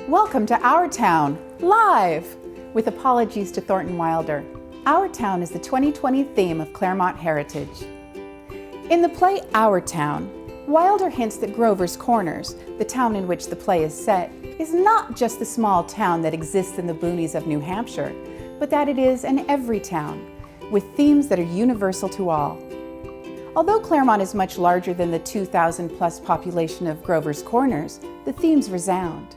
Welcome to Our Town, live! With apologies to Thornton Wilder. Our Town is the 2020 theme of Claremont Heritage. In the play Our Town, Wilder hints that Grover's Corners, the town in which the play is set, is not just the small town that exists in the boonies of New Hampshire, but that it is an every town, with themes that are universal to all. Although Claremont is much larger than the 2,000 plus population of Grover's Corners, the themes resound.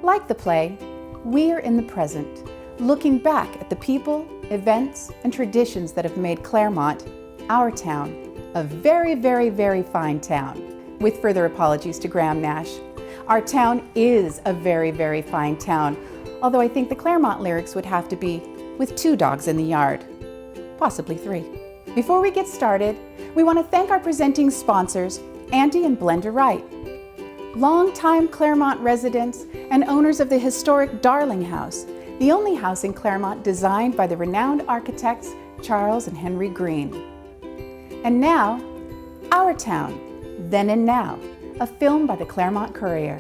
Like the play, we're in the present, looking back at the people, events, and traditions that have made Claremont, our town, a very, very, very fine town. With further apologies to Graham Nash, our town is a very, very fine town, although I think the Claremont lyrics would have to be with 2 dogs in the yard, possibly 3. Before we get started, we want to thank our presenting sponsors, Andy and Blenda Wright, longtime Claremont residents and owners of the historic Darling House, the only house in Claremont designed by the renowned architects Charles and Henry Green. And now, Our Town, Then and Now, a film by the Claremont Courier.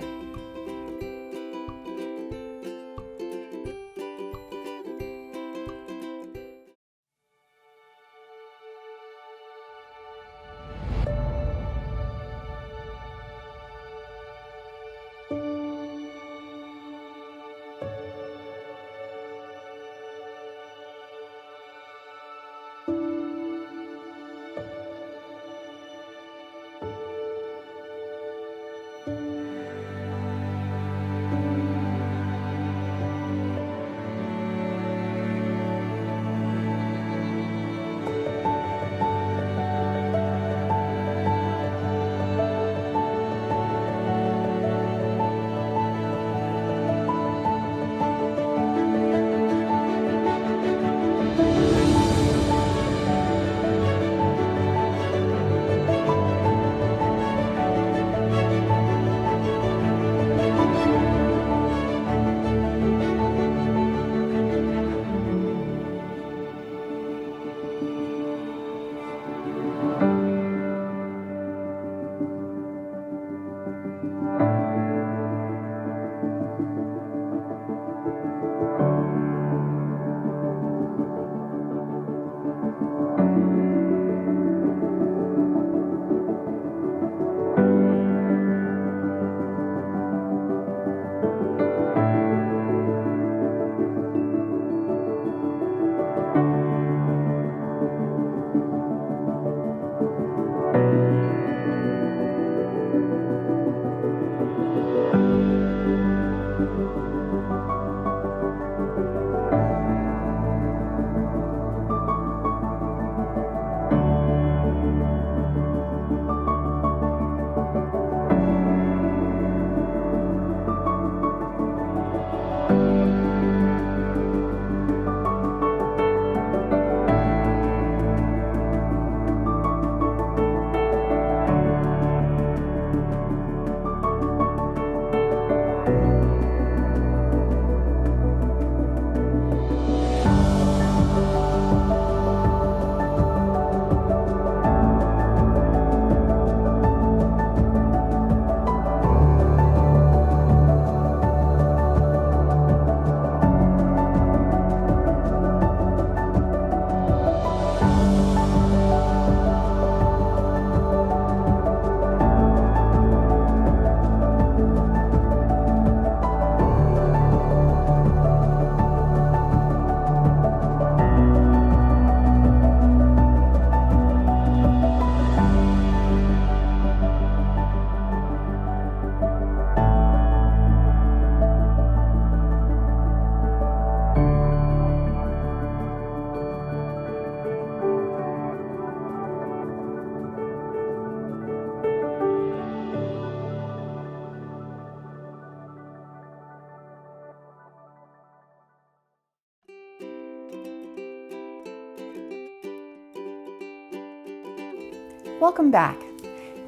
Welcome back.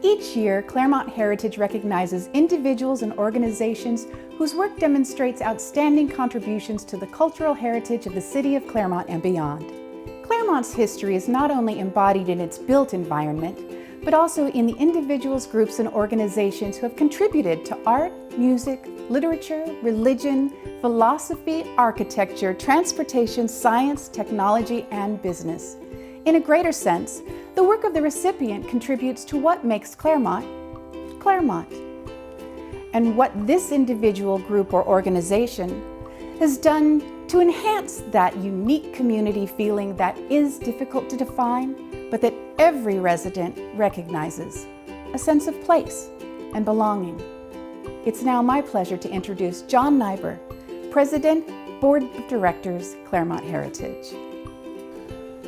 Each year, Claremont Heritage recognizes individuals and organizations whose work demonstrates outstanding contributions to the cultural heritage of the city of Claremont and beyond. Claremont's history is not only embodied in its built environment, but also in the individuals, groups, and organizations who have contributed to art, music, literature, religion, philosophy, architecture, transportation, science, technology, and business. In a greater sense, the work of the recipient contributes to what makes Claremont, Claremont. And what this individual, group, or organization has done to enhance that unique community feeling that is difficult to define, but that every resident recognizes, a sense of place and belonging. It's now my pleasure to introduce John Nyber, President, Board of Directors, Claremont Heritage.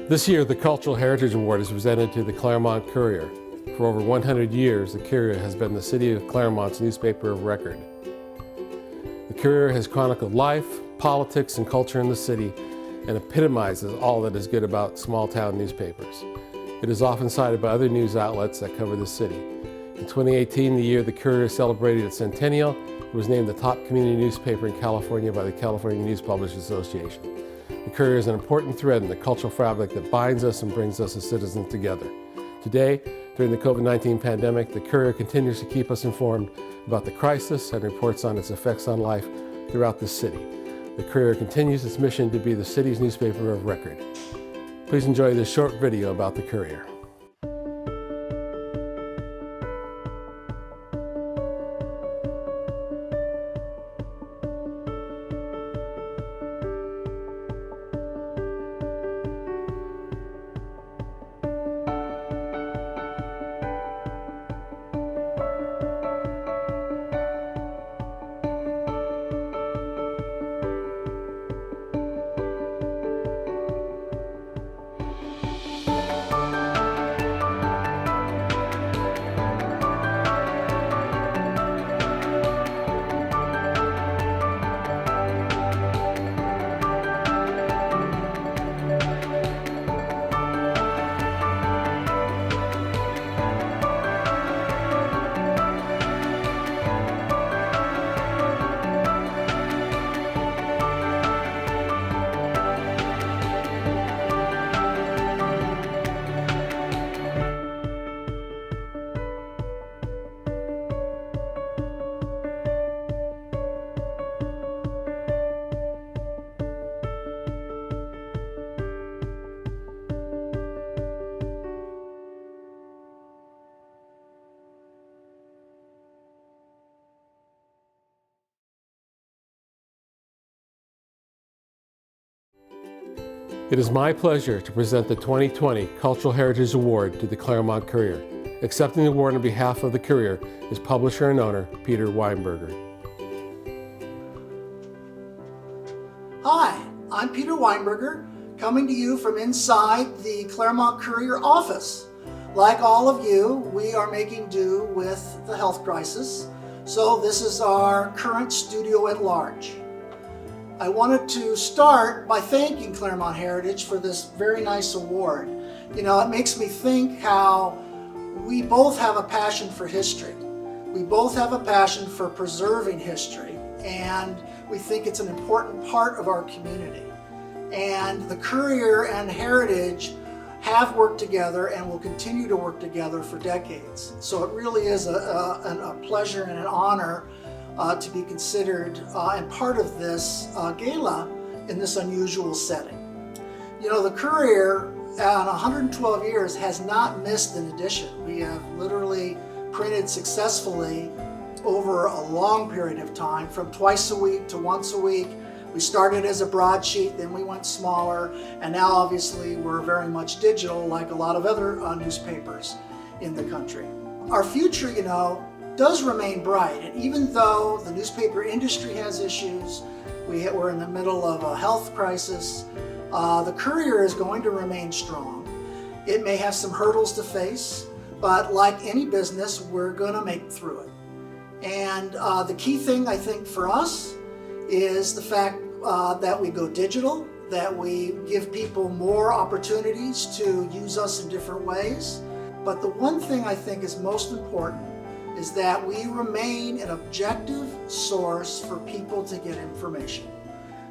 This year, the Cultural Heritage Award is presented to the Claremont Courier. For over 100 years, the Courier has been the City of Claremont's newspaper of record. The Courier has chronicled life, politics, and culture in the city and epitomizes all that is good about small-town newspapers. It is often cited by other news outlets that cover the city. In 2018, the year the Courier celebrated its centennial, it was named the top community newspaper in California by the California News Publishers Association. The Courier is an important thread in the cultural fabric that binds us and brings us as citizens together. Today, during the COVID-19 pandemic, the Courier continues to keep us informed about the crisis and reports on its effects on life throughout the city. The Courier continues its mission to be the city's newspaper of record. Please enjoy this short video about the Courier. It is my pleasure to present the 2020 Cultural Heritage Award to the Claremont Courier. Accepting the award on behalf of the Courier is publisher and owner Peter Weinberger. Hi, I'm Peter Weinberger, coming to you from inside the Claremont Courier office. Like all of you, we are making do with the health crisis, so this is our current studio at large. I wanted to start by thanking Claremont Heritage for this very nice award. You know, it makes me think how we both have a passion for history. We both have a passion for preserving history, and we think it's an important part of our community. And the Courier and Heritage have worked together and will continue to work together for decades. So it really is a pleasure and an honor to be considered and part of this gala in this unusual setting. You know, the Courier on 112 years has not missed an edition. We have literally printed successfully over a long period of time, from twice a week to once a week. We started as a broadsheet, then we went smaller, and now obviously we're very much digital like a lot of other newspapers in the country. Our future, you know, does remain bright, and even though the newspaper industry has issues, we're in the middle of a health crisis, the Courier is going to remain strong. It may have some hurdles to face, but like any business, we're going to make it through it. And the key thing, I think, for us is the fact that we go digital, that we give people more opportunities to use us in different ways. But the one thing I think is most important is that we remain an objective source for people to get information.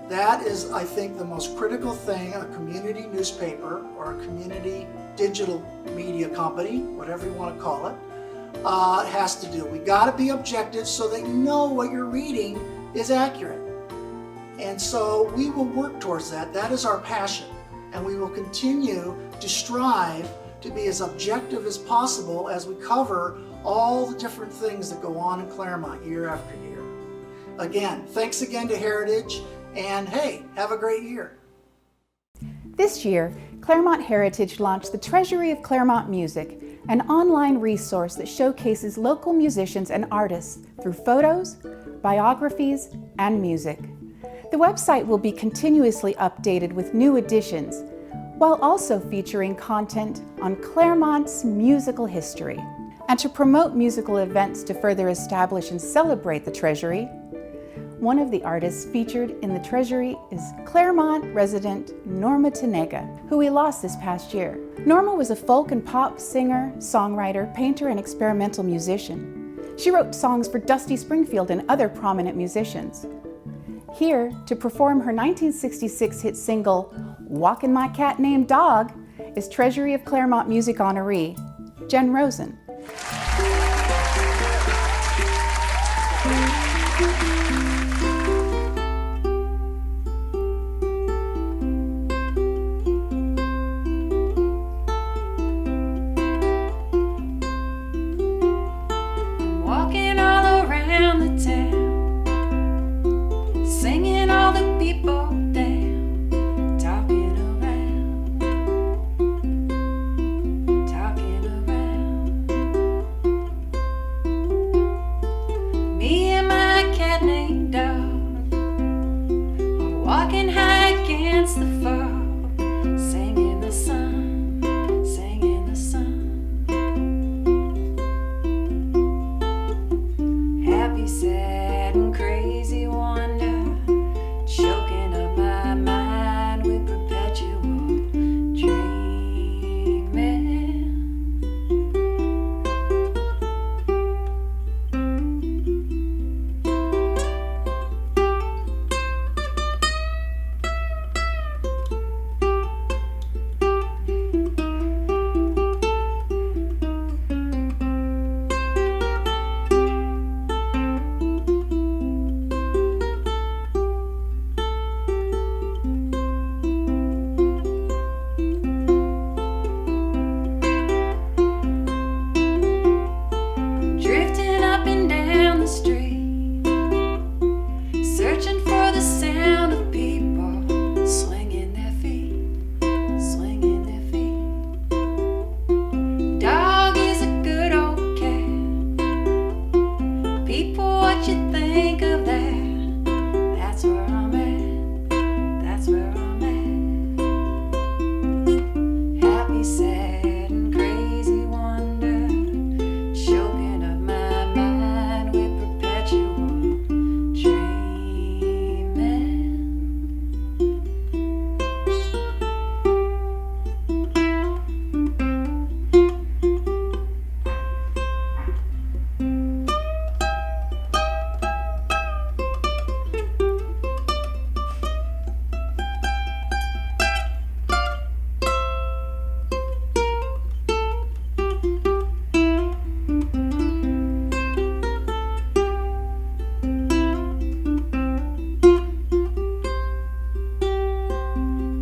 That is, I think, the most critical thing a community newspaper or a community digital media company, whatever you want to call it, has to do. We got to be objective so that you know what you're reading is accurate. And so we will work towards that. That is our passion. And we will continue to strive to be as objective as possible as we cover all the different things that go on in Claremont year after year. Again, thanks again to Heritage, and hey, have a great year. This year, Claremont Heritage launched the Treasury of Claremont Music, an online resource that showcases local musicians and artists through photos, biographies, and music. The website will be continuously updated with new additions, while also featuring content on Claremont's musical history. And to promote musical events to further establish and celebrate the Treasury, one of the artists featured in the Treasury is Claremont resident Norma Tanega, who we lost this past year. Norma was a folk and pop singer, songwriter, painter, and experimental musician. She wrote songs for Dusty Springfield and other prominent musicians. Here to perform her 1966 hit single, Walkin' My Cat Named Dog, is Treasury of Claremont Music honoree, Jen Rosen. Walking all around the town, singing all the people down, talking around. Me and my cat named Dog are walking high against the fog, singing the sun, singing the sun. Happy, sad, and crazy wonder, choking up my mind with perpetual dreaming. Drifting up and down the street, searching for the sound of people swinging their feet, swinging their feet. Dog is a good old cat. People, what you think of that? That's where I'm at, that's where I'm at. Happy, sad, and crazy wonder, choking up my mind with perpetual dreaming.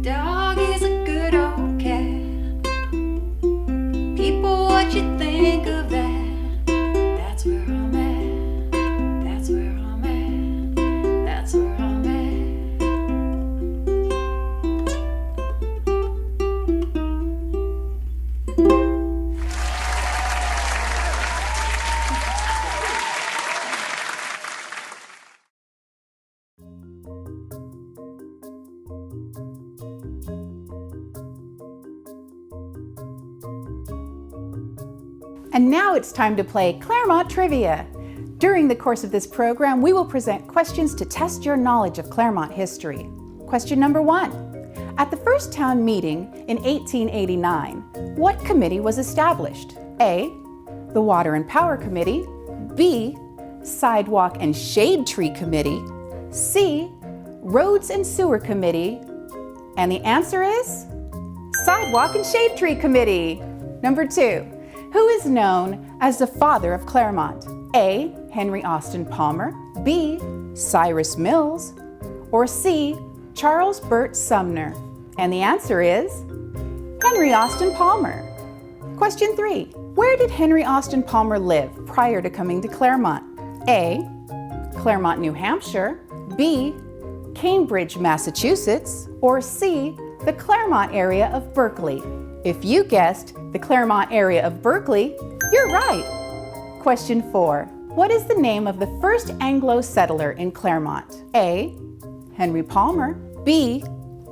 Dog is a good old cat. People, what you think of that? That's where I'm at, that's where I'm at, that's where I'm at. And now it's time to play Claremont Trivia. During the course of this program, we will present questions to test your knowledge of Claremont history. Question number 1. At the first town meeting in 1889, what committee was established? A. The Water and Power Committee. B. Sidewalk and Shade Tree Committee. C. Roads and Sewer Committee. And the answer is Sidewalk and Shade Tree Committee. Number 2. Who is known as the father of Claremont? A. Henry Austin Palmer, B. Cyrus Mills, or C. Charles Burt Sumner? And the answer is Henry Austin Palmer. Question 3. Where did Henry Austin Palmer live prior to coming to Claremont? A. Claremont, New Hampshire, B. Cambridge, Massachusetts, or C. the Claremont area of Berkeley? If you guessed the Claremont area of Berkeley, you're right. Question 4. What is the name of the first Anglo settler in Claremont? A. Henry Palmer, B.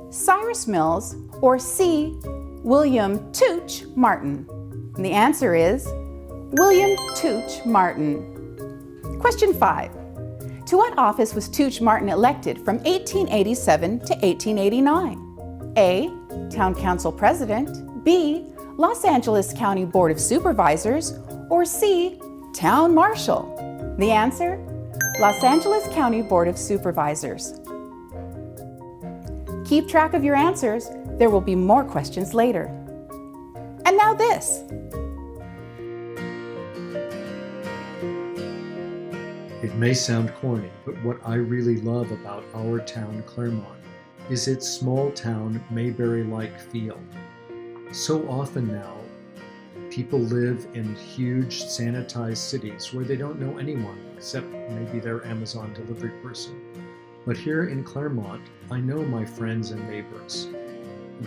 Cyrus Mills, or C. William Tooch Martin? And the answer is William Tooch Martin. Question 5. To what office was Tooch Martin elected from 1887 to 1889? A. Town Council President, B. Los Angeles County Board of Supervisors, or C. Town Marshal? The answer? Los Angeles County Board of Supervisors. Keep track of your answers. There will be more questions later. And now this. It may sound corny, but what I really love about our town, Claremont, is its small town, Mayberry-like feel. So often now, people live in huge, sanitized cities where they don't know anyone except maybe their Amazon delivery person. But here in Claremont, I know my friends and neighbors.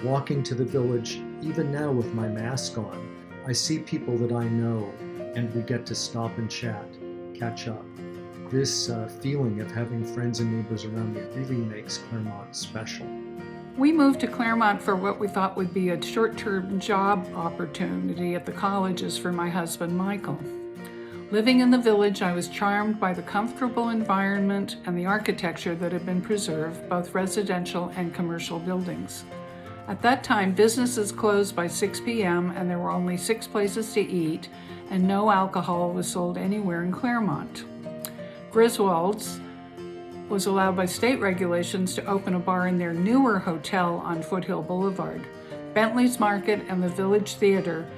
Walking to the village, even now with my mask on, I see people that I know, and we get to stop and chat, catch up. This feeling of having friends and neighbors around me really makes Claremont special. We moved to Claremont for what we thought would be a short-term job opportunity at the colleges for my husband, Michael. Living in the village, I was charmed by the comfortable environment and the architecture that had been preserved, both residential and commercial buildings. At that time, businesses closed by 6 p.m. and there were only 6 places to eat, and no alcohol was sold anywhere in Claremont. Griswold's was allowed by state regulations to open a bar in their newer hotel on Foothill Boulevard. Bentley's Market and the Village Theater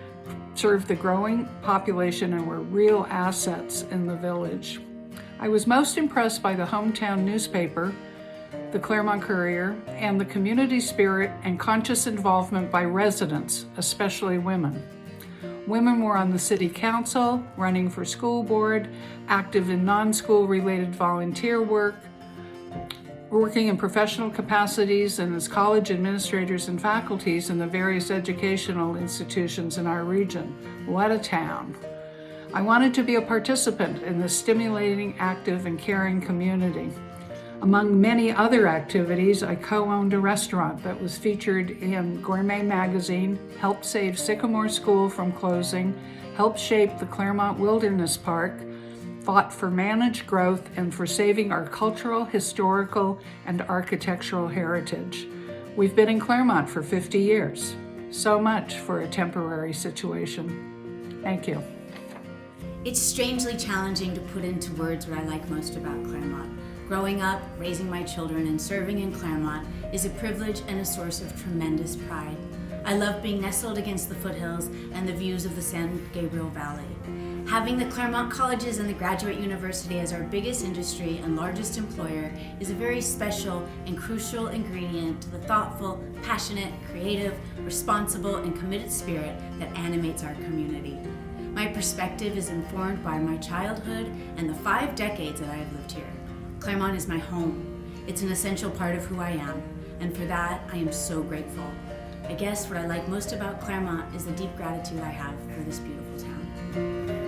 served the growing population and were real assets in the village. I was most impressed by the hometown newspaper, the Claremont Courier, and the community spirit and conscious involvement by residents, especially women. Women were on the city council, running for school board, active in non-school related volunteer work, working in professional capacities and as college administrators and faculties in the various educational institutions in our region. What a town. I wanted to be a participant in this stimulating, active, and caring community. Among many other activities, I co-owned a restaurant that was featured in Gourmet magazine, helped save Sycamore School from closing, helped shape the Claremont Wilderness Park, fought for managed growth and for saving our cultural, historical, and architectural heritage. We've been in Claremont for 50 years. So much for a temporary situation. Thank you. It's strangely challenging to put into words what I like most about Claremont. Growing up, raising my children, and serving in Claremont is a privilege and a source of tremendous pride. I love being nestled against the foothills and the views of the San Gabriel Valley. Having the Claremont colleges and the Graduate University as our biggest industry and largest employer is a very special and crucial ingredient to the thoughtful, passionate, creative, responsible, and committed spirit that animates our community. My perspective is informed by my childhood and the 5 decades that I have lived here. Claremont is my home. It's an essential part of who I am, and for that, I am so grateful. I guess what I like most about Claremont is the deep gratitude I have for this beautiful town.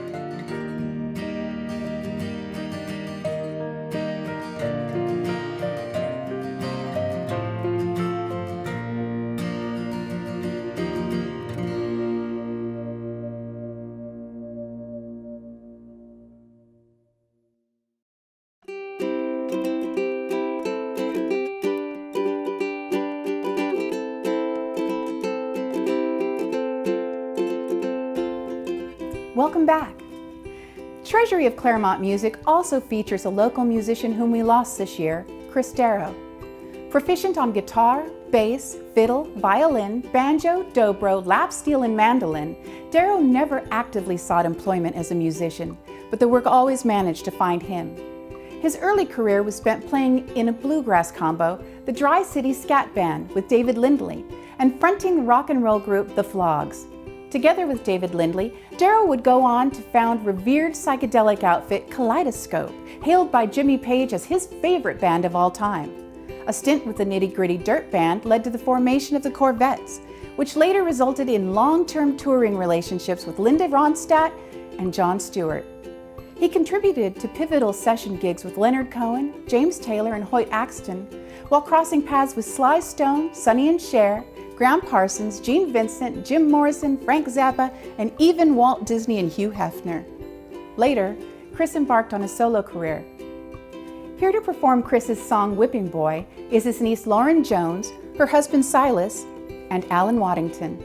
Welcome back. Treasury of Claremont Music also features a local musician whom we lost this year, Chris Darrow. Proficient on guitar, bass, fiddle, violin, banjo, dobro, lap steel, and mandolin, Darrow never actively sought employment as a musician, but the work always managed to find him. His early career was spent playing in a bluegrass combo, the Dry City Scat Band with David Lindley, and fronting the rock and roll group The Flogs. Together with David Lindley, Darrow would go on to found revered psychedelic outfit Kaleidoscope, hailed by Jimmy Page as his favorite band of all time. A stint with the Nitty Gritty Dirt Band led to the formation of the Corvettes, which later resulted in long-term touring relationships with Linda Ronstadt and Jon Stewart. He contributed to pivotal session gigs with Leonard Cohen, James Taylor, and Hoyt Axton, while crossing paths with Sly Stone, Sonny and Cher, Graham Parsons, Gene Vincent, Jim Morrison, Frank Zappa, and even Walt Disney and Hugh Hefner. Later, Chris embarked on a solo career. Here to perform Chris's song Whipping Boy is his niece Lauren Jones, her husband Silas, and Alan Waddington.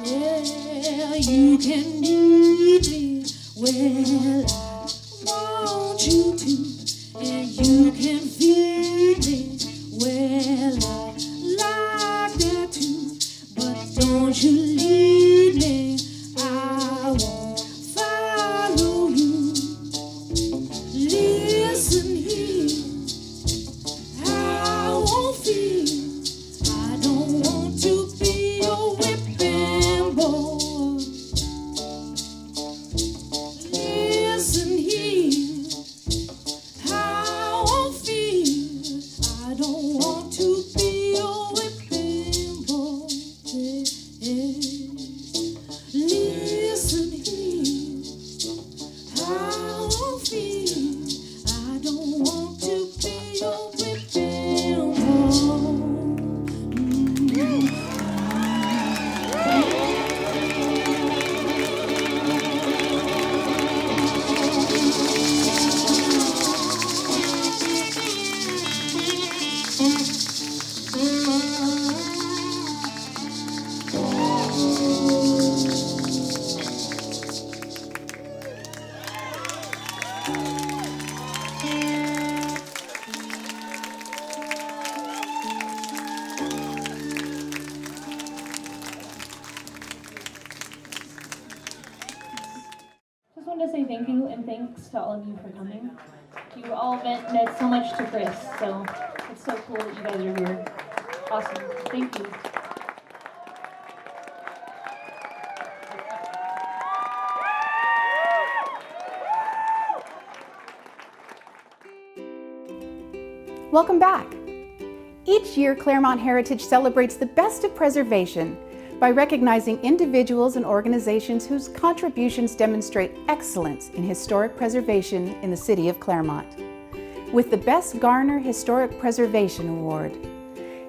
Well, you can need me. Well, I want you to. And you can feed me. Well, I like that too. But don't you leave me. I won't follow you. Listen here. I won't feel. I don't want to be your whipping boy. Listen here. I won't feel. I don't want to be your whipping boy. Listen here. I won't feel. I don't want to be your whipping boy. Just wanted to say thank you and thanks to all of you for coming. You all meant so much to Chris, so it's so cool that you guys are here. Awesome. Thank you. Welcome back. Each year, Claremont Heritage celebrates the best of preservation by recognizing individuals and organizations whose contributions demonstrate excellence in historic preservation in the city of Claremont. With the Best Garner Historic Preservation Award.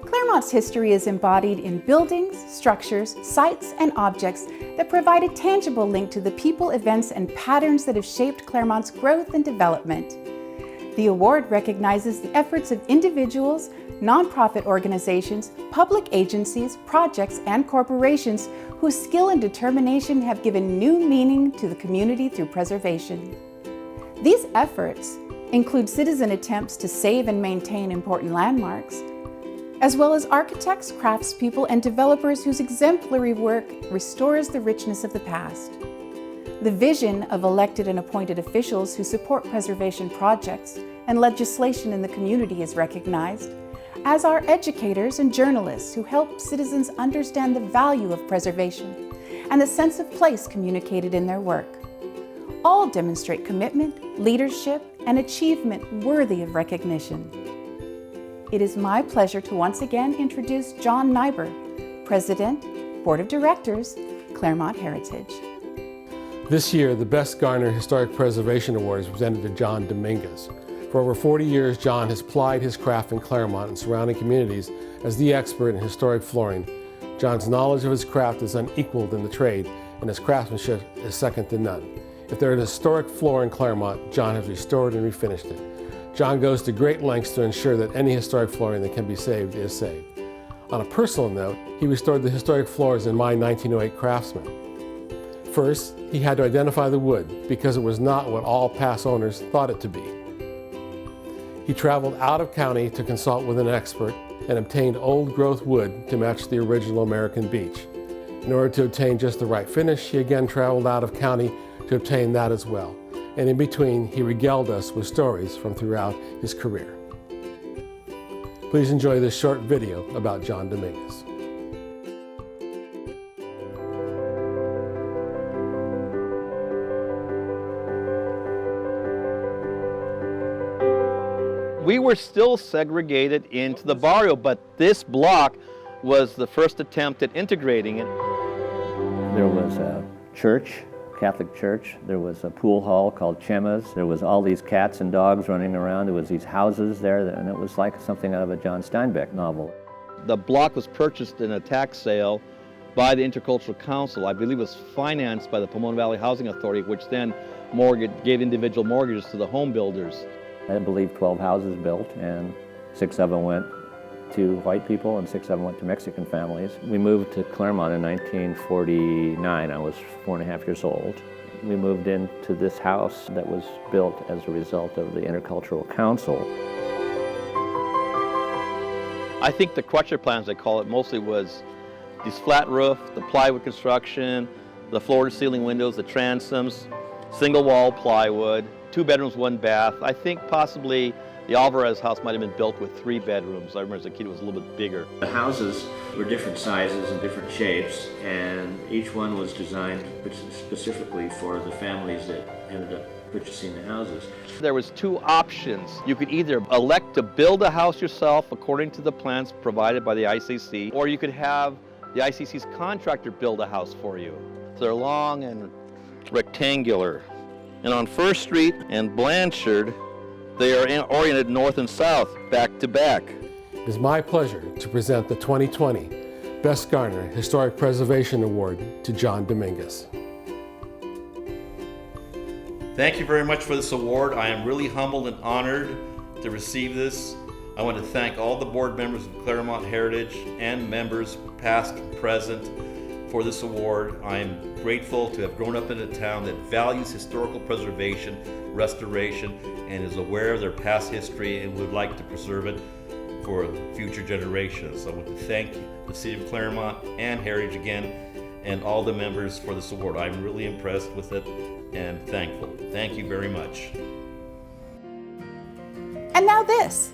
Claremont's history is embodied in buildings, structures, sites, and objects that provide a tangible link to the people, events, and patterns that have shaped Claremont's growth and development. The award recognizes the efforts of individuals, nonprofit organizations, public agencies, projects, and corporations whose skill and determination have given new meaning to the community through preservation. These efforts include citizen attempts to save and maintain important landmarks, as well as architects, craftspeople, and developers whose exemplary work restores the richness of the past. The vision of elected and appointed officials who support preservation projects and legislation in the community is recognized, as are educators and journalists who help citizens understand the value of preservation and the sense of place communicated in their work. All demonstrate commitment, leadership, and achievement worthy of recognition. It is my pleasure to once again introduce John Nyber, President, Board of Directors, Claremont Heritage. This year, the Best Garner Historic Preservation Award is presented to John Dominguez. For over 40 years, John has plied his craft in Claremont and surrounding communities as the expert in historic flooring. John's knowledge of his craft is unequaled in the trade, and his craftsmanship is second to none. If there is a historic floor in Claremont, John has restored and refinished it. John goes to great lengths to ensure that any historic flooring that can be saved is saved. On a personal note, he restored the historic floors in my 1908 Craftsman. First, he had to identify the wood because it was not what all past owners thought it to be. He traveled out of county to consult with an expert and obtained old growth wood to match the original American beech. In order to obtain just the right finish, he again traveled out of county to obtain that as well. And in between, he regaled us with stories from throughout his career. Please enjoy this short video about John Dominguez. We were still segregated into the barrio, but this block was the first attempt at integrating it. There was a church, Catholic church. There was a pool hall called Chema's. There was all these cats and dogs running around. There was these houses there, and it was like something out of a John Steinbeck novel. The block was purchased in a tax sale by the Intercultural Council. I believe it was financed by the Pomona Valley Housing Authority, which then gave individual mortgages to the home builders. I believe 12 houses built, and 6 of them went to white people and 6 of them went to Mexican families. We moved to Claremont in 1949. I was 4.5 years old. We moved into this house that was built as a result of the Intercultural Council. I think the crutcher plans, they call it, mostly was this flat roof, the plywood construction, the floor-to-ceiling windows, the transoms, single-wall plywood, 2 bedrooms, 1 bath. I think possibly the Alvarez house might have been built with 3 bedrooms. I remember as a kid it was a little bit bigger. The houses were different sizes and different shapes, and each one was designed specifically for the families that ended up purchasing the houses. There was 2 options. You could either elect to build a house yourself according to the plans provided by the ICC, or you could have the ICC's contractor build a house for you. So they're long and rectangular. And on First Street and Blanchard, they are oriented north and south, back to back. It is my pleasure to present the 2020 Best Garner Historic Preservation Award to John Dominguez. Thank you very much for this award. I am really humbled and honored to receive this. I want to thank all the board members of Claremont Heritage and members past and present for this award. I am grateful to have grown up in a town that values historical preservation, restoration, and is aware of their past history and would like to preserve it for future generations. I want to thank the City of Claremont and Heritage again and all the members for this award. I'm really impressed with it and thankful. Thank you very much. And now this.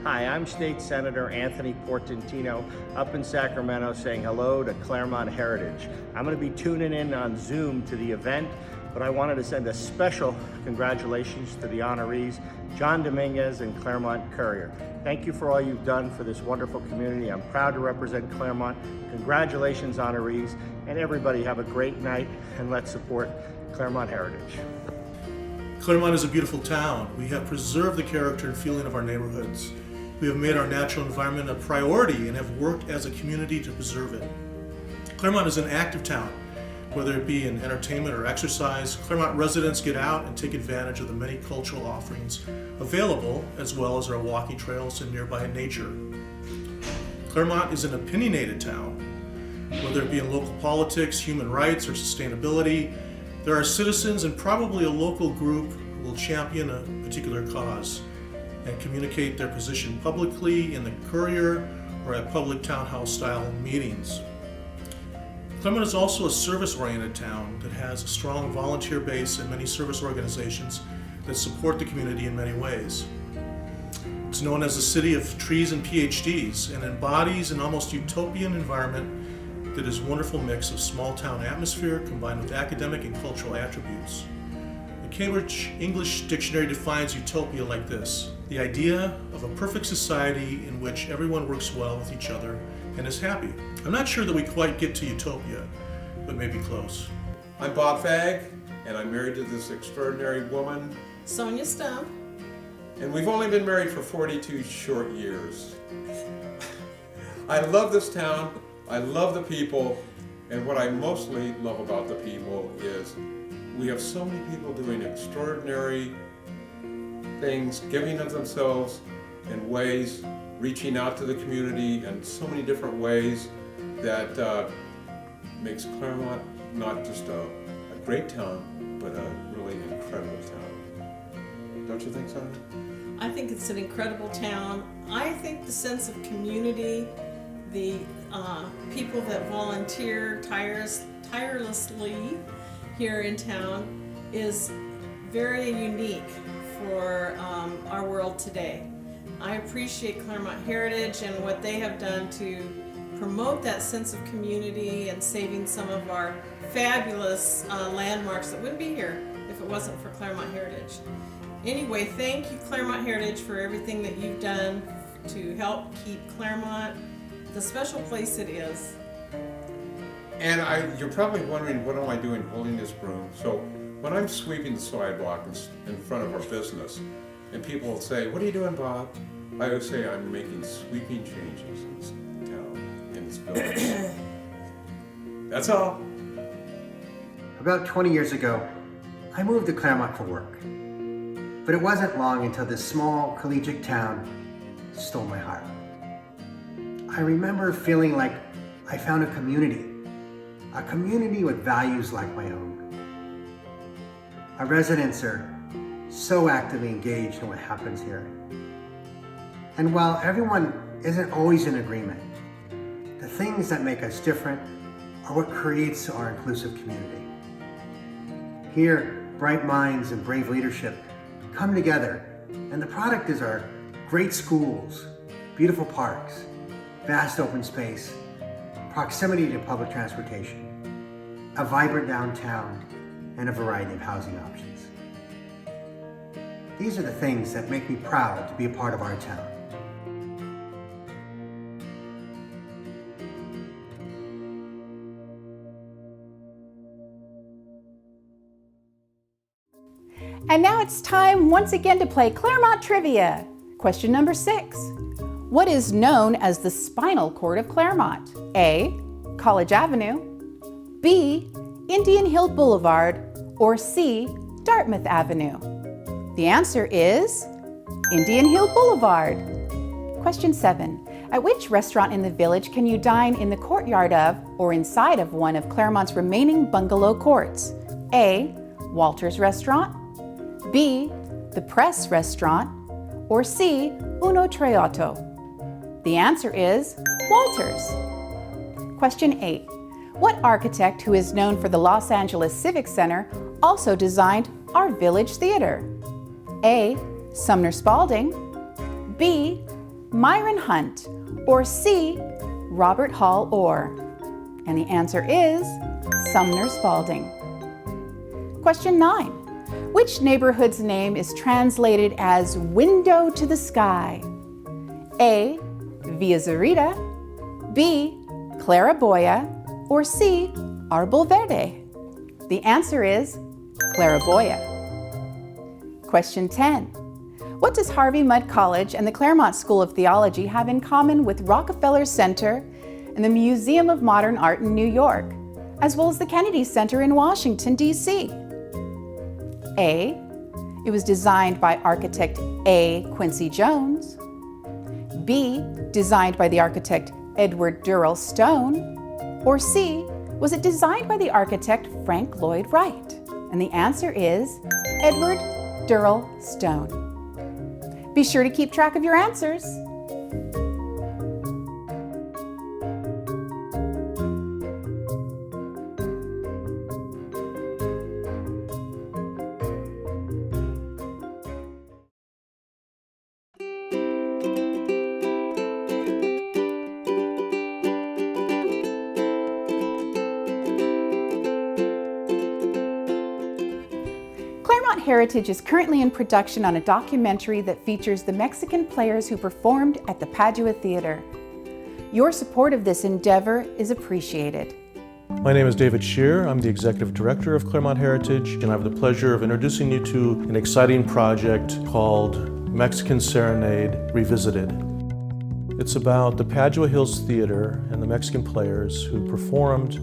Hi, I'm State Senator Anthony Portantino up in Sacramento saying hello to Claremont Heritage. I'm going to be tuning in on Zoom to the event, but I wanted to send a special congratulations to the honorees, John Dominguez and Claremont Courier. Thank you for all you've done for this wonderful community. I'm proud to represent Claremont. Congratulations, honorees, and everybody have a great night, and let's support Claremont Heritage. Claremont is a beautiful town. We have preserved the character and feeling of our neighborhoods. We have made our natural environment a priority and have worked as a community to preserve it. Claremont is an active town, whether it be in entertainment or exercise. Claremont residents get out and take advantage of the many cultural offerings available, as well as our walking trails and nearby nature. Claremont is an opinionated town, whether it be in local politics, human rights, or sustainability. There are citizens and probably a local group who will champion a particular cause and communicate their position publicly in the Courier or at public townhouse-style meetings. Claremont is also a service-oriented town that has a strong volunteer base and many service organizations that support the community in many ways. It's known as the city of trees and PhDs and embodies an almost utopian environment that is a wonderful mix of small-town atmosphere combined with academic and cultural attributes. The Cambridge English Dictionary defines utopia like this: the idea of a perfect society in which everyone works well with each other and is happy. I'm not sure that we quite get to utopia, but maybe close. I'm Bob Fagg, and I'm married to this extraordinary woman, Sonia Stump. And we've only been married for 42 short years. I love this town, I love the people, and what I mostly love about the people is we have so many people doing extraordinary things, giving of themselves in ways, reaching out to the community in so many different ways that makes Claremont not just a great town, but a really incredible town. Don't you think, Sonia? I think it's an incredible town. I think the sense of community, the people that volunteer tirelessly here in town is very unique for our world today. I appreciate Claremont Heritage and what they have done to promote that sense of community and saving some of our fabulous landmarks that wouldn't be here if it wasn't for Claremont Heritage. Anyway, thank you Claremont Heritage for everything that you've done to help keep Claremont the special place it is. And you're probably wondering, what am I doing holding this broom? So when I'm sweeping the sidewalk in front of our business, and people will say, "What are you doing, Bob?" I would say, "I'm making sweeping changes in this town, in this building." That's all. About 20 years ago, I moved to Claremont for work. But it wasn't long until this small collegiate town stole my heart. I remember feeling like I found a community with values like my own. Our residents are so actively engaged in what happens here. And while everyone isn't always in agreement, the things that make us different are what creates our inclusive community. Here, bright minds and brave leadership come together, and the product is our great schools, beautiful parks, vast open space, proximity to public transportation, a vibrant downtown, and a variety of housing options. These are the things that make me proud to be a part of our town. And now it's time once again to play Claremont Trivia. Question number 6. What is known as the spinal cord of Claremont? A. College Avenue, B. Indian Hill Boulevard, or C. Dartmouth Avenue? The answer is Indian Hill Boulevard. Question 7. At which restaurant in the village can you dine in the courtyard of or inside of one of Claremont's remaining bungalow courts? A. Walter's Restaurant, B. The Press Restaurant, or C. Uno Treotto? The answer is Walter's. Question 8. What architect who is known for the Los Angeles Civic Center also designed our Village Theater? A. Sumner Spalding, B. Myron Hunt, or C. Robert Hall Orr? And the answer is Sumner Spalding. Question 9. Which neighborhood's name is translated as window to the sky? A. Villa Zarita, B. Claraboya, or C. Arbol Verde? The answer is Claraboya. Question 10. What does Harvey Mudd College and the Claremont School of Theology have in common with Rockefeller Center and the Museum of Modern Art in New York, as well as the Kennedy Center in Washington, D.C.? A. It was designed by architect A. Quincy Jones. B. Designed by the architect Edward Durrell Stone. Or C. Was it designed by the architect Frank Lloyd Wright? And the answer is Edward Durrell Stone. Be sure to keep track of your answers. Claremont Heritage is currently in production on a documentary that features the Mexican players who performed at the Padua Theater. Your support of this endeavor is appreciated. My name is David Shear. I'm the Executive Director of Claremont Heritage, and I have the pleasure of introducing you to an exciting project called Mexican Serenade Revisited. It's about the Padua Hills Theater and the Mexican players who performed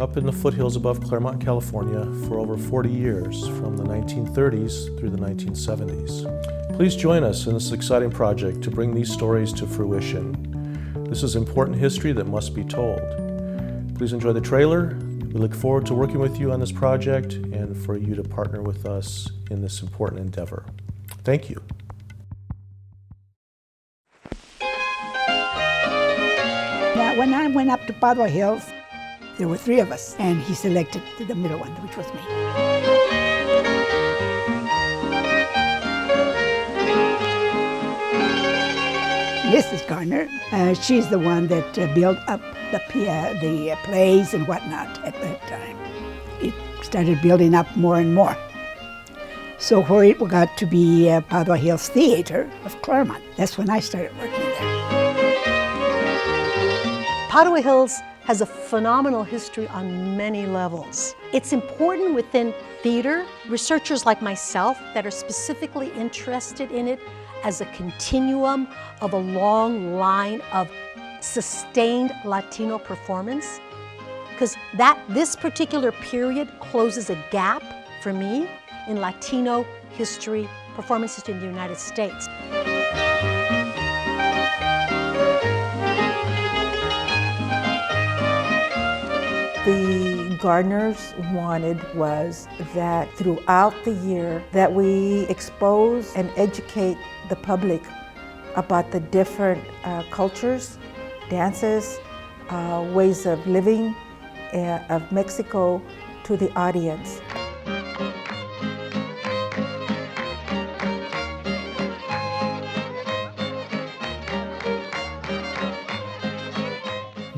up in the foothills above Claremont, California for over 40 years, from the 1930s through the 1970s. Please join us in this exciting project to bring these stories to fruition. This is important history that must be told. Please enjoy the trailer, We look forward to working with you on this project and for you to partner with us in this important endeavor. Thank you. Now, when I went up to Padua Hills, there were 3 of us, and he selected the middle one, which was me. Mrs. Garner, she's the one that built up the plays and whatnot at that time. It started building up more and more. So where it got to be Padua Hills Theater of Claremont, that's when I started working there. Padua Hills has a phenomenal history on many levels. It's important within theater, researchers like myself that are specifically interested in it as a continuum of a long line of sustained Latino performance, because this particular period closes a gap for me in Latino history, performance history in the United States. The Gardners wanted was that throughout the year that we expose and educate the public about the different cultures, dances, ways of living of Mexico to the audience.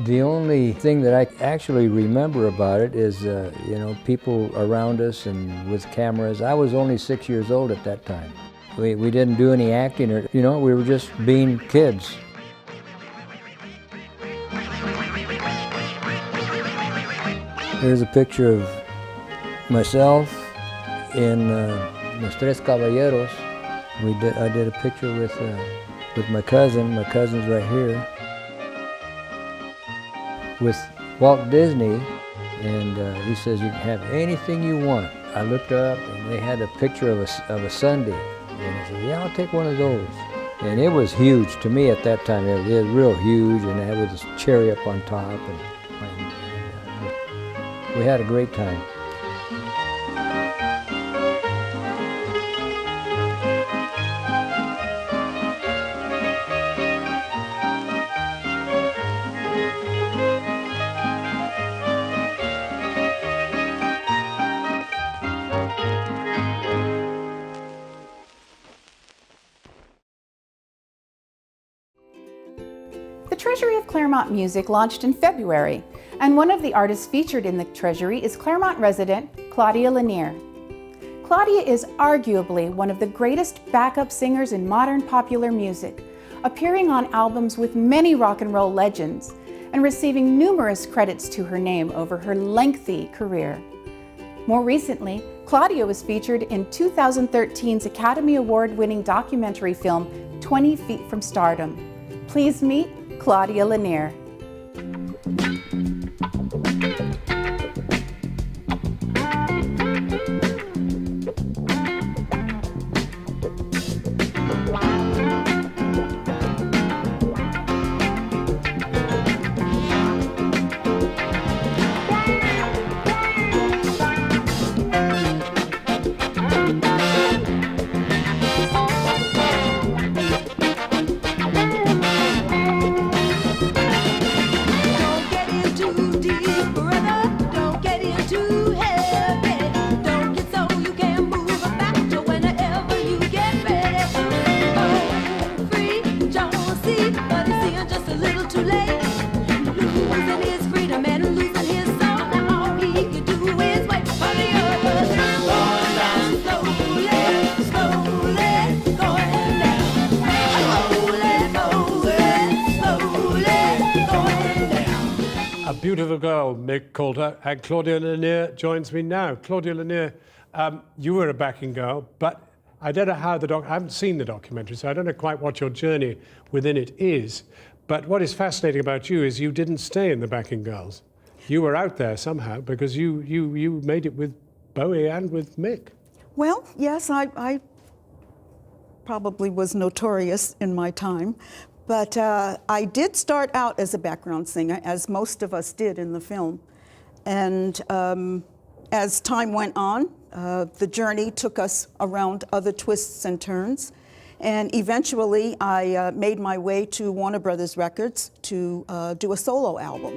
The only thing that I actually remember about it is, people around us and with cameras. I was only 6 years old at that time. We didn't do any acting, or we were just being kids. Here's a picture of myself in Los Tres Caballeros. I did a picture with my cousin. My cousin's right here. With Walt Disney, and he says you can have anything you want. I looked up and they had a picture of a sundae, and I said, yeah, I'll take one of those. And it was huge to me at that time. It was real huge, and it had this cherry up on top, and we had a great time. The Treasury of Claremont Music launched in February, and one of the artists featured in the Treasury is Claremont resident Claudia Lanier. Claudia is arguably one of the greatest backup singers in modern popular music, appearing on albums with many rock and roll legends and receiving numerous credits to her name over her lengthy career. More recently, Claudia was featured in 2013's Academy Award-winning documentary film 20 Feet from Stardom. Please meet Claudia Lanier. Beautiful girl, Mick called her, and Claudia Lanier joins me now. Claudia Lanier, you were a backing girl, but I don't know how I haven't seen the documentary, so I don't know quite what your journey within it is. But what is fascinating about you is you didn't stay in the backing girls. You were out there somehow because you made it with Bowie and with Mick. Well, yes, I probably was notorious in my time. But I did start out as a background singer, as most of us did in the film. And as time went on, the journey took us around other twists and turns. And eventually, I made my way to Warner Brothers Records to do a solo album.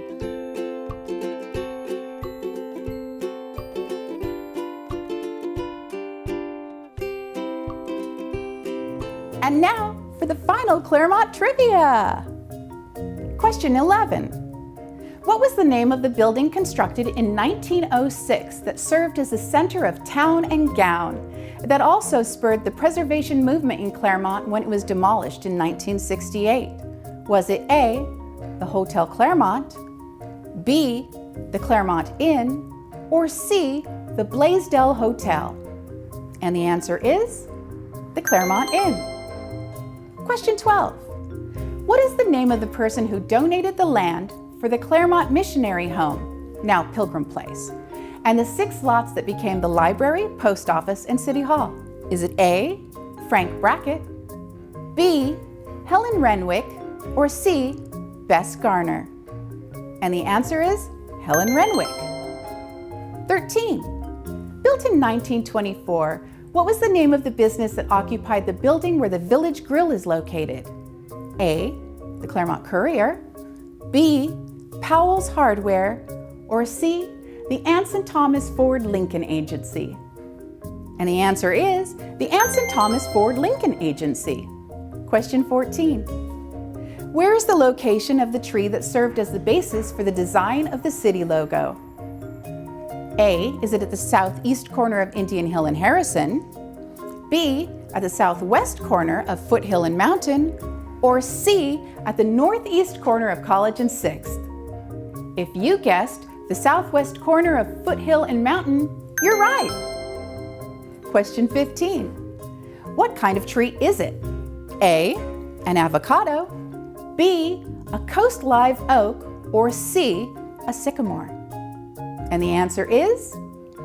And now for the final Claremont trivia. Question 11. What was the name of the building constructed in 1906 that served as the center of town and gown, that also spurred the preservation movement in Claremont when it was demolished in 1968? Was it A, the Hotel Claremont, B, the Claremont Inn, or C, the Blaisdell Hotel? And the answer is the Claremont Inn. Question 12. What is the name of the person who donated the land for the Claremont Missionary Home, now Pilgrim Place, and the 6 lots that became the library, post office, and city hall? Is it A, Frank Brackett, B, Helen Renwick, or C, Bess Garner? And the answer is Helen Renwick. 13. Built in 1924, what was the name of the business that occupied the building where the Village Grill is located? A, the Claremont Courier, B, Powell's Hardware, or C, the Anson Thomas Ford Lincoln Agency? And the answer is the Anson Thomas Ford Lincoln Agency. Question 14. Where is the location of the tree that served as the basis for the design of the city logo? A, is it at the southeast corner of Indian Hill and Harrison? B, at the southwest corner of Foothill and Mountain? Or C, at the northeast corner of College and 6th? If you guessed the southwest corner of Foothill and Mountain, you're right. Question 15. What kind of tree is it? A, an avocado, B, a coast live oak, or C, a sycamore? And the answer is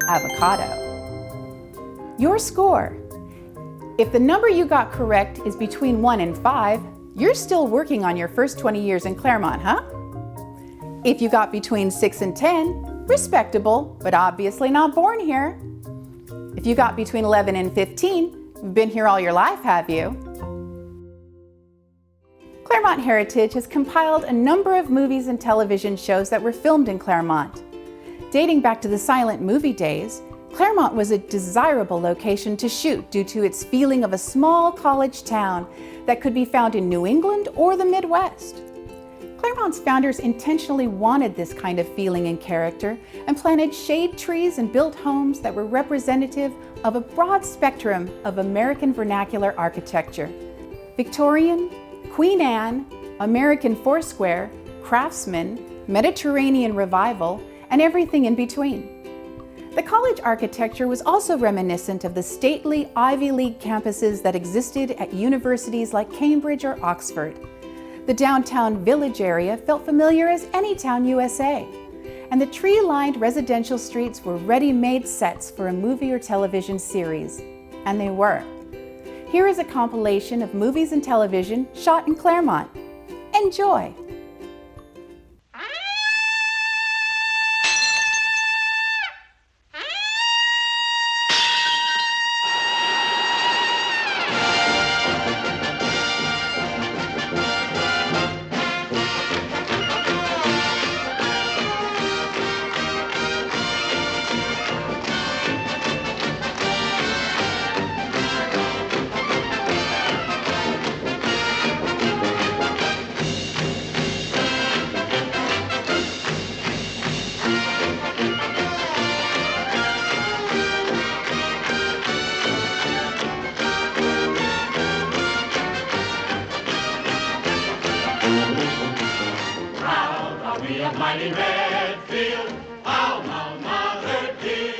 avocado. Your score. If the number you got correct is between 1 and 5, you're still working on your first 20 years in Claremont, huh? If you got between 6 and 10, respectable, but obviously not born here. If you got between 11 and 15, you've been here all your life, have you? Claremont Heritage has compiled a number of movies and television shows that were filmed in Claremont. Dating back to the silent movie days, Claremont was a desirable location to shoot due to its feeling of a small college town that could be found in New England or the Midwest. Claremont's founders intentionally wanted this kind of feeling and character and planted shade trees and built homes that were representative of a broad spectrum of American vernacular architecture: Victorian, Queen Anne, American Foursquare, Craftsman, Mediterranean Revival, and everything in between. The college architecture was also reminiscent of the stately Ivy League campuses that existed at universities like Cambridge or Oxford. The downtown Village area felt familiar as any town USA, and the tree-lined residential streets were ready-made sets for a movie or television series. And they were. Here is a compilation of movies and television shot in Claremont. Enjoy! mighty red field, alma mater dear.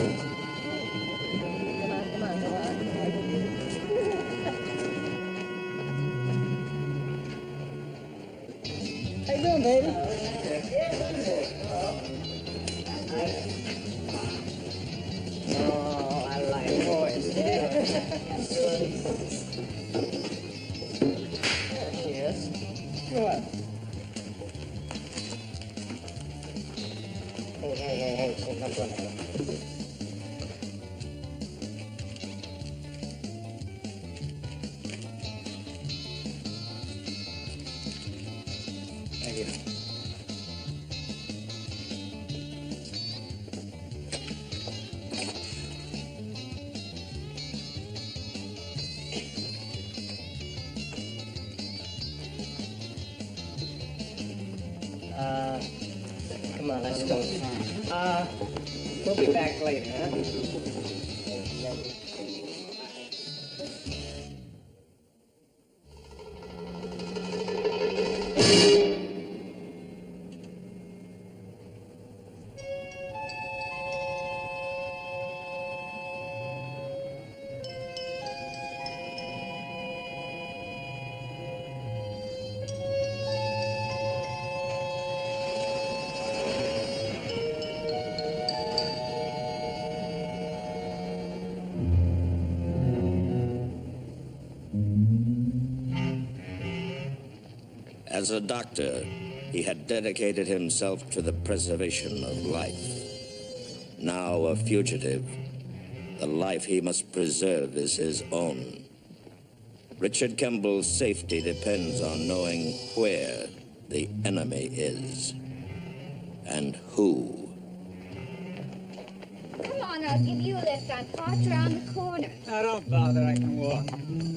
How you doing, baby? Oh, I like boys. There she is. Good. Hey, come on. Thank you. Come on, let's go. We'll be back later, huh? As a doctor, he had dedicated himself to the preservation of life. Now a fugitive, the life he must preserve is his own. Richard Kemble's safety depends on knowing where the enemy is and who. Come on, I'll give you a lift. I'm parked around the corner. Oh, don't bother, I can walk.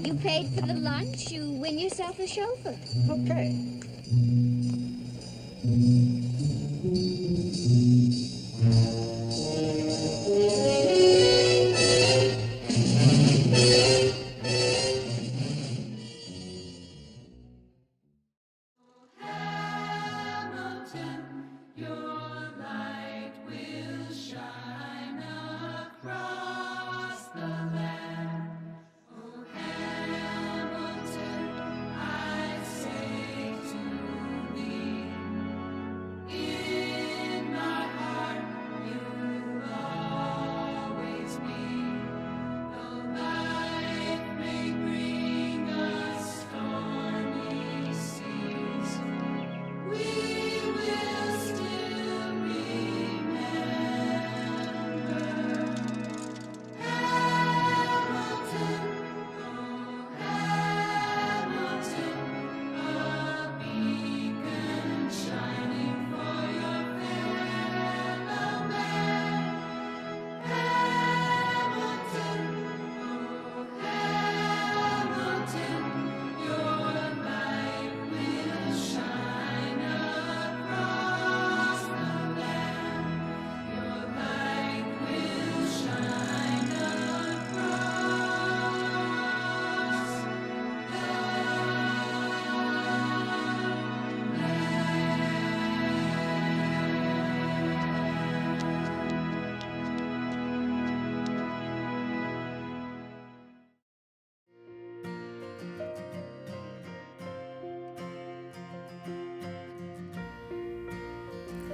You paid for the lunch, you win yourself a chauffeur. Okay.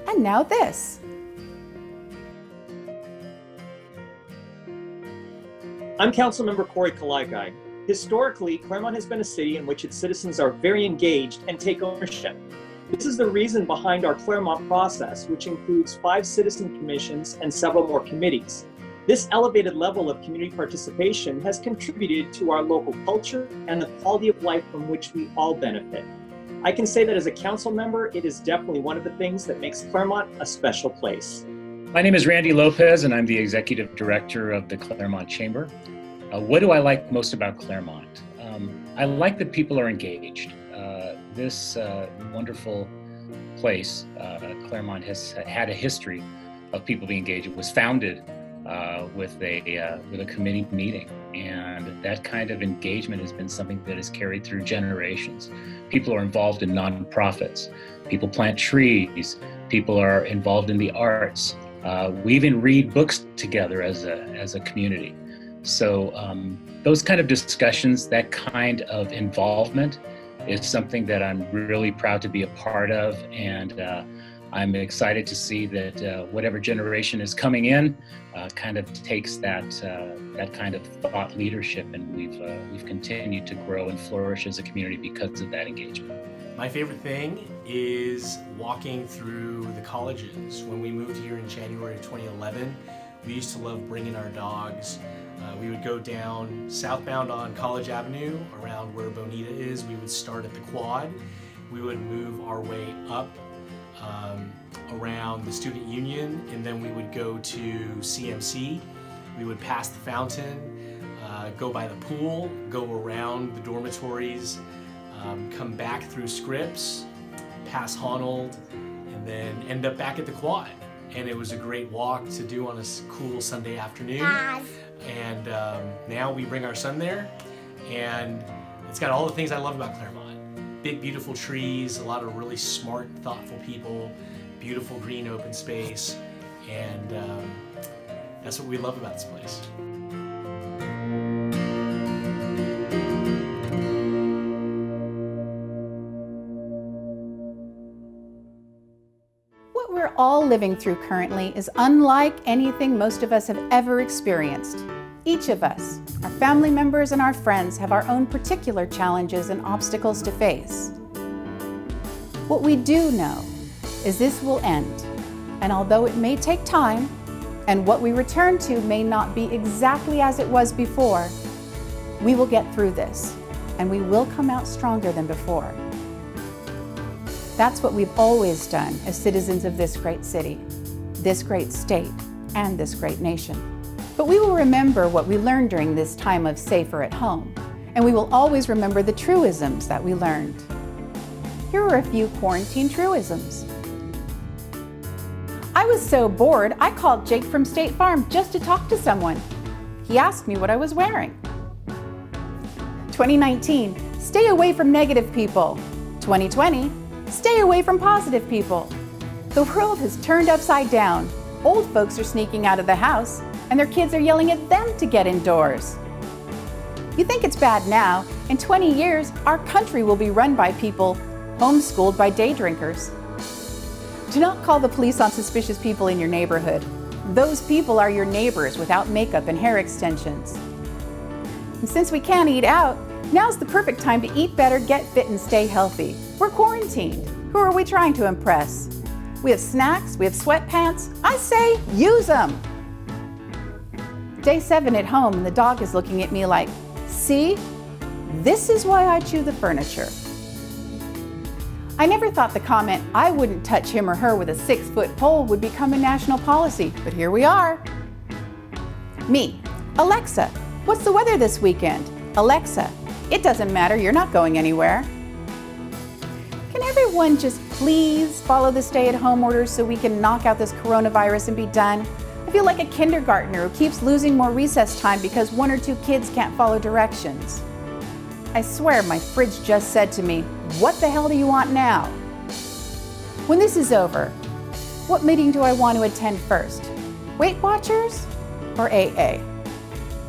And now this. I'm Councilmember Corey Kalaikai. Historically, Claremont has been a city in which its citizens are very engaged and take ownership. This is the reason behind our Claremont process, which includes 5 citizen commissions and several more committees. This elevated level of community participation has contributed to our local culture and the quality of life from which we all benefit. I can say that as a council member, it is definitely one of the things that makes Claremont a special place. My name is Randy Lopez, and I'm the Executive Director of the Claremont Chamber. What do I like most about Claremont? I like that people are engaged. This wonderful place, Claremont, has had a history of people being engaged. It was founded with a committee meeting, and that kind of engagement has been something that has carried through generations. People are involved in nonprofits. People plant trees. People are involved in the arts. We even read books together as a community. So those kind of discussions, that kind of involvement is something that I'm really proud to be a part of, and I'm excited to see that whatever generation is coming in kind of takes that kind of thought leadership, and we've continued to grow and flourish as a community because of that engagement. My favorite thing is walking through the colleges. When we moved here in January of 2011, we used to love bringing our dogs. We would go down southbound on College Avenue around where Bonita is. We would start at the Quad. We would move our way up around the Student Union, and then we would go to CMC. We would pass the fountain, go by the pool, go around the dormitories, come back through Scripps, pass Honnold, and then end up back at the Quad. And it was a great walk to do on a cool Sunday afternoon. And now we bring our son there, and it's got all the things I love about Claremont. Big, beautiful trees, a lot of really smart, thoughtful people, beautiful green open space, and that's what we love about this place. What we're all living through currently is unlike anything most of us have ever experienced. Each of us, our family members and our friends, have our own particular challenges and obstacles to face. What we do know is this will end, and although it may take time, and what we return to may not be exactly as it was before, we will get through this, and we will come out stronger than before. That's what we've always done as citizens of this great city, this great state, and this great nation. But we will remember what we learned during this time of safer at home, and we will always remember the truisms that we learned. Here are a few quarantine truisms. I was so bored, I called Jake from State Farm just to talk to someone. He asked me what I was wearing. 2019, stay away from negative people. 2020, stay away from positive people. The world has turned upside down. Old folks are sneaking out of the house, and their kids are yelling at them to get indoors. You think it's bad now? In 20 years, our country will be run by people homeschooled by day drinkers. Do not call the police on suspicious people in your neighborhood. Those people are your neighbors without makeup and hair extensions. And since we can't eat out, now's the perfect time to eat better, get fit, and stay healthy. We're quarantined. Who are we trying to impress? We have snacks, we have sweatpants. I say, use them. Day 7 at home, and the dog is looking at me like, see, this is why I chew the furniture. I never thought the comment, I wouldn't touch him or her with a 6-foot pole would become a national policy, but here we are. Me, Alexa, what's the weather this weekend? Alexa, it doesn't matter, you're not going anywhere. Can everyone just please follow the stay-at-home orders so we can knock out this coronavirus and be done? I feel like a kindergartner who keeps losing more recess time because 1 or 2 kids can't follow directions. I swear my fridge just said to me, what the hell do you want now? When this is over, what meeting do I want to attend first? Weight Watchers or AA?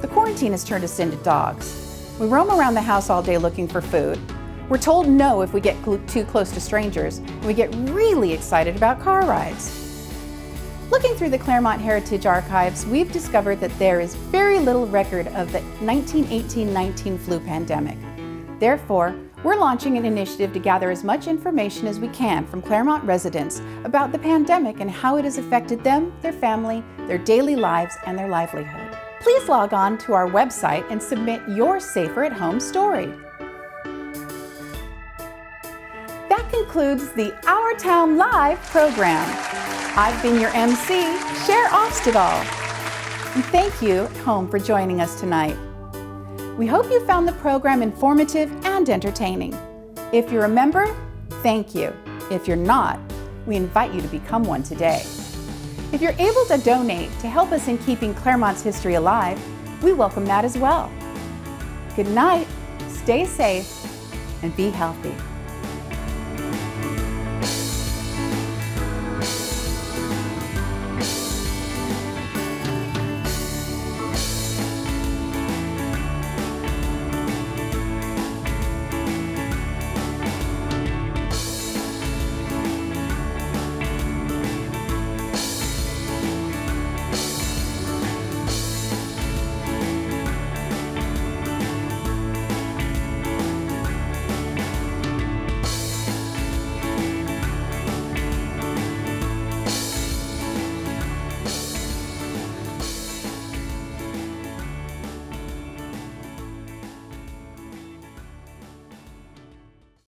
The quarantine has turned us into dogs. We roam around the house all day looking for food. We're told no if we get too close to strangers, and we get really excited about car rides. Looking through the Claremont Heritage Archives, we've discovered that there is very little record of the 1918-19 flu pandemic. Therefore, we're launching an initiative to gather as much information as we can from Claremont residents about the pandemic and how it has affected them, their family, their daily lives, and their livelihood. Please log on to our website and submit your Safer at Home story. That concludes the Our Town Live program. I've been your MC, Cher Obstedal. And thank you at home for joining us tonight. We hope you found the program informative and entertaining. If you're a member, thank you. If you're not, we invite you to become one today. If you're able to donate to help us in keeping Claremont's history alive, we welcome that as well. Good night, stay safe, and be healthy.